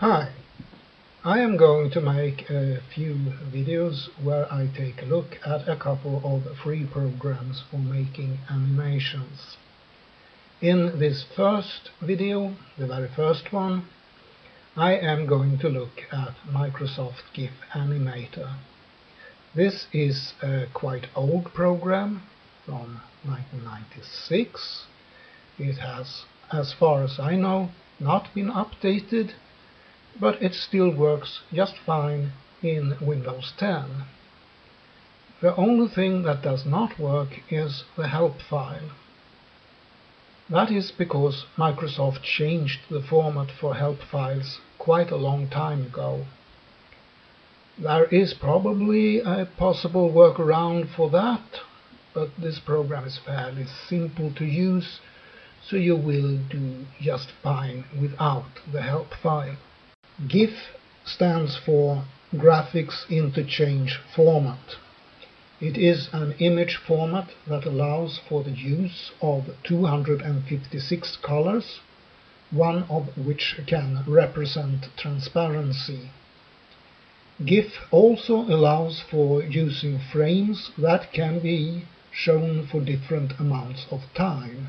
Hi, I am going to make a few videos where I take a look at a couple of free programs for making animations. In this first video, the very first one, I am going to look at Microsoft GIF Animator. This is a quite old program from 1996. It has, as far as I know, not been updated, but it still works just fine in Windows 10. The only thing that does not work is the help file. That is because Microsoft changed the format for help files quite a long time ago. There is probably a possible workaround for that, but this program is fairly simple to use, so you will do just fine without the help file. GIF stands for Graphics Interchange Format. It is an image format that allows for the use of 256 colors, one of which can represent transparency. GIF also allows for using frames that can be shown for different amounts of time.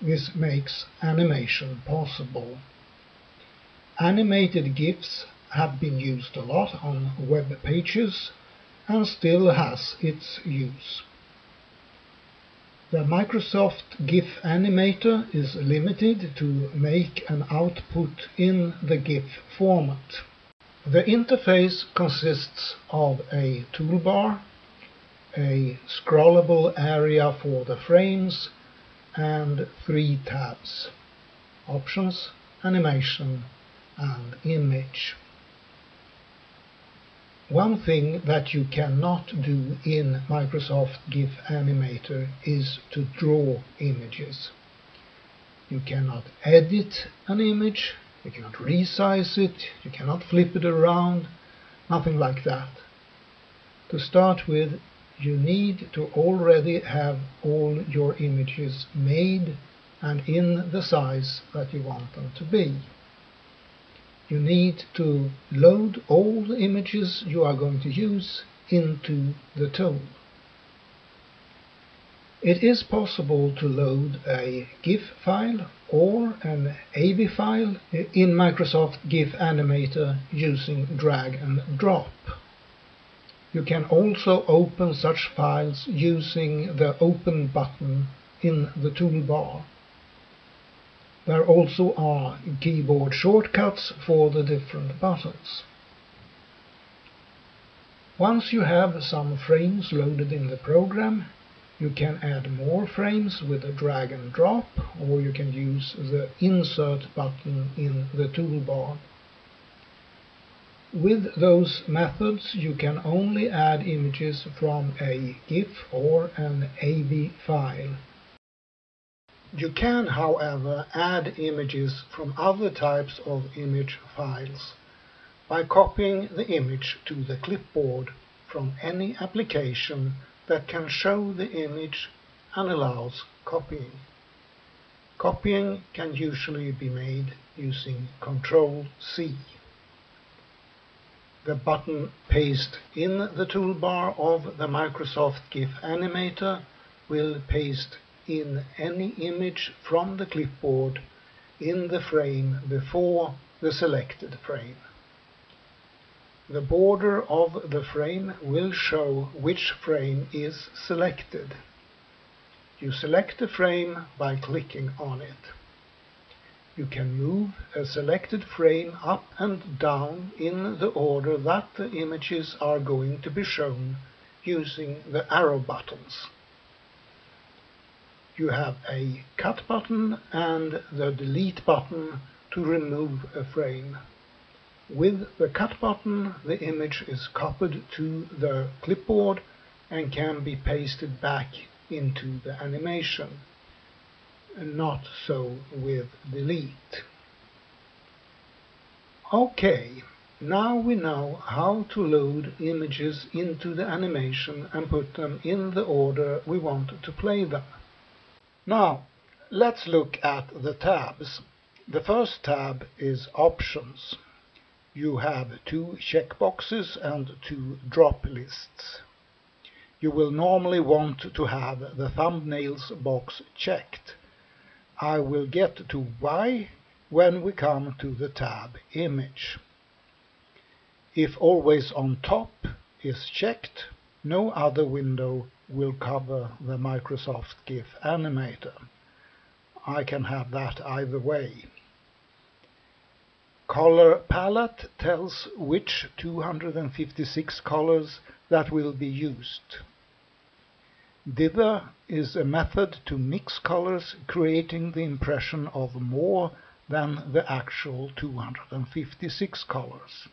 This makes animation possible. Animated GIFs have been used a lot on web pages and still has its use. The Microsoft GIF Animator is limited to make an output in the GIF format. The interface consists of a toolbar, a scrollable area for the frames, and 3 tabs: Options, Animation, and Image. One thing that you cannot do in Microsoft GIF Animator is to draw images. You cannot edit an image, you cannot resize it, you cannot flip it around, nothing like that. To start with, you need to already have all your images made and in the size that you want them to be. You need to load all the images you are going to use into the tool. It is possible to load a GIF file or an AV file in Microsoft GIF Animator using drag and drop. You can also open such files using the Open button in the toolbar. There also are keyboard shortcuts for the different buttons. Once you have some frames loaded in the program, you can add more frames with a drag and drop, or you can use the Insert button in the toolbar. With those methods, you can only add images from a GIF or an AV file. You can, however, add images from other types of image files by copying the image to the clipboard from any application that can show the image and allows copying. Copying can usually be made using Ctrl-C. The button Paste in the toolbar of the Microsoft GIF Animator will paste in any image from the clipboard in the frame before the selected frame. The border of the frame will show which frame is selected. You select the frame by clicking on it. You can move a selected frame up and down in the order that the images are going to be shown using the arrow buttons. You have a Cut button and the Delete button to remove a frame. With the Cut button, the image is copied to the clipboard and can be pasted back into the animation. Not so with Delete. Okay, now we know how to load images into the animation and put them in the order we want to play them. Now, let's look at the tabs. The first tab is Options. you have 2 checkboxes and 2 drop lists. You will normally want to have the thumbnails box checked. I will get to why when we come to the tab Image. If Always on Top is checked, no other window will cover the Microsoft GIF Animator. I can have that either way. Color Palette tells which 256 colors that will be used. Dither is a method to mix colors, creating the impression of more than the actual 256 colors.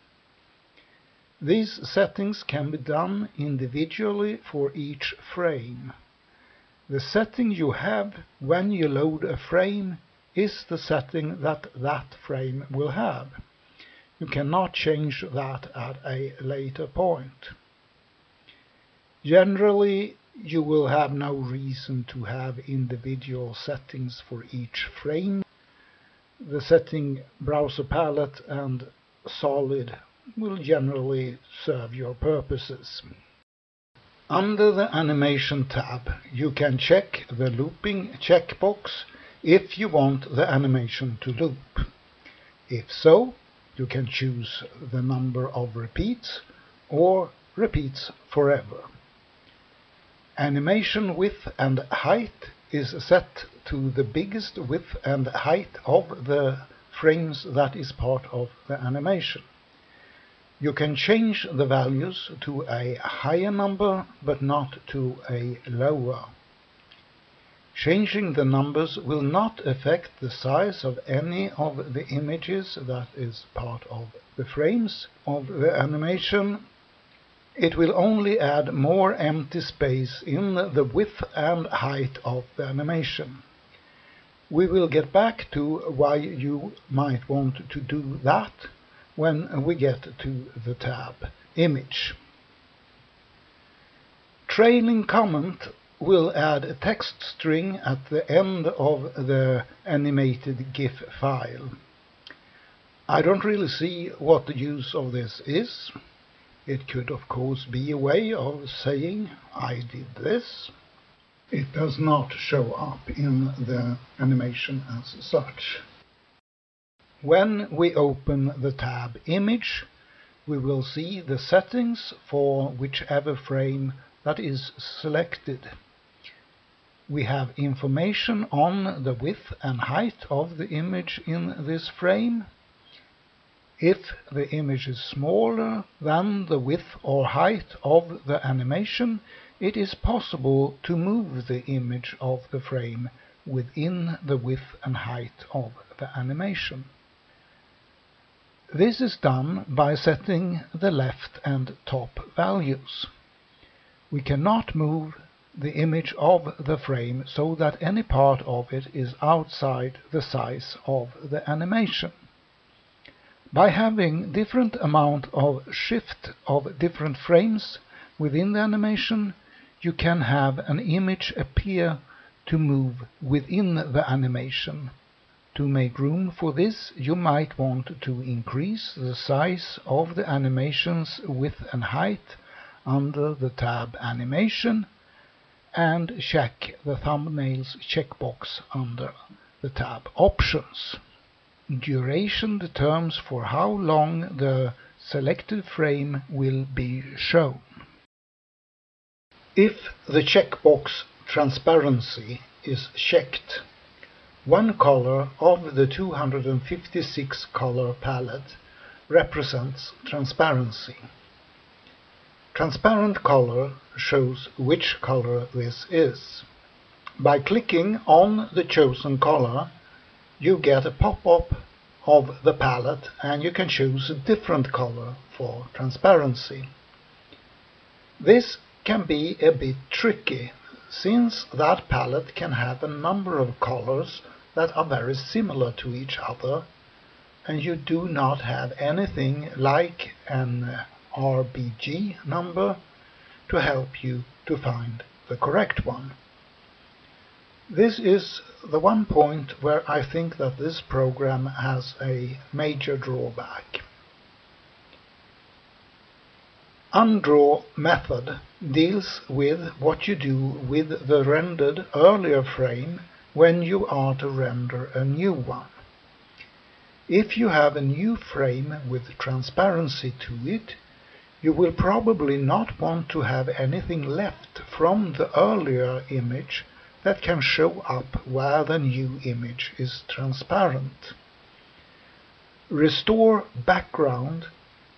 These settings can be done individually for each frame. The setting you have when you load a frame is the setting that frame will have. You cannot change that at a later point. Generally, you will have no reason to have individual settings for each frame. The setting Browser Palette and Solid will generally serve your purposes. Under the Animation tab, you can check the looping checkbox if you want the animation to loop. If so, you can choose the number of repeats or repeats forever. Animation width and height is set to the biggest width and height of the frames that is part of the animation. You can change the values to a higher number, but not to a lower. Changing the numbers will not affect the size of any of the images that is part of the frames of the animation. It will only add more empty space in the width and height of the animation. We will get back to why you might want to do that when we get to the tab Image. Trailing comment will add a text string at the end of the animated GIF file. I don't really see what the use of this is. It could of course be a way of saying I did this. It does not show up in the animation as such. When we open the tab Image, we will see the settings for whichever frame that is selected. We have information on the width and height of the image in this frame. If the image is smaller than the width or height of the animation, it is possible to move the image of the frame within the width and height of the animation. This is done by setting the left and top values. We cannot move the image of the frame so that any part of it is outside the size of the animation. By having different amount of shift of different frames within the animation, you can have an image appear to move within the animation. To make room for this, you might want to increase the size of the animation's width and height under the tab Animation and check the Thumbnails checkbox under the tab Options. Duration determines for how long the selected frame will be shown. If the checkbox Transparency is checked, one color of the 256 color palette represents transparency. Transparent color shows which color this is. By clicking on the chosen color, you get a pop-up of the palette and you can choose a different color for transparency. This can be a bit tricky, since that palette can have a number of colors that are very similar to each other, and you do not have anything like an RBG number to help you to find the correct one. This is the one point where I think that this program has a major drawback. Undraw method deals with what you do with the rendered earlier frame when you are to render a new one. If you have a new frame with transparency to it, you will probably not want to have anything left from the earlier image that can show up where the new image is transparent. Restore background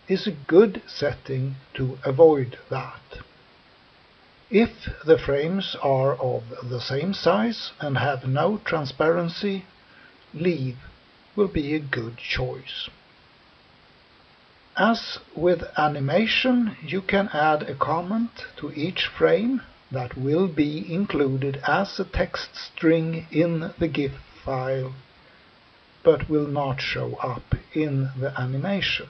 is a good setting to avoid that. If the frames are of the same size and have no transparency, leave will be a good choice. As with animation, you can add a comment to each frame that will be included as a text string in the GIF file, but will not show up in the animation.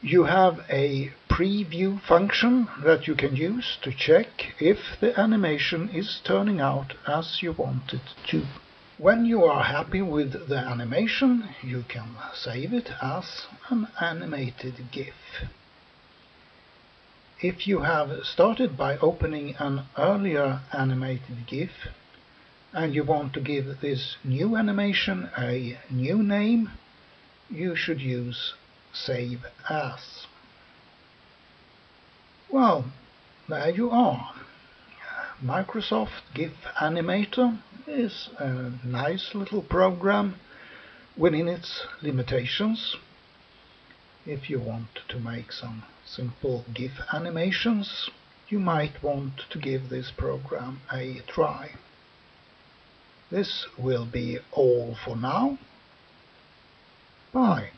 You have a preview function that you can use to check if the animation is turning out as you want it to. When you are happy with the animation, you can save it as an animated GIF. If you have started by opening an earlier animated GIF and you want to give this new animation a new name, you should use Save As. Well, there you are. Microsoft GIF Animator is a nice little program within its limitations. If you want to make some simple GIF animations, you might want to give this program a try. This will be all for now. Bye.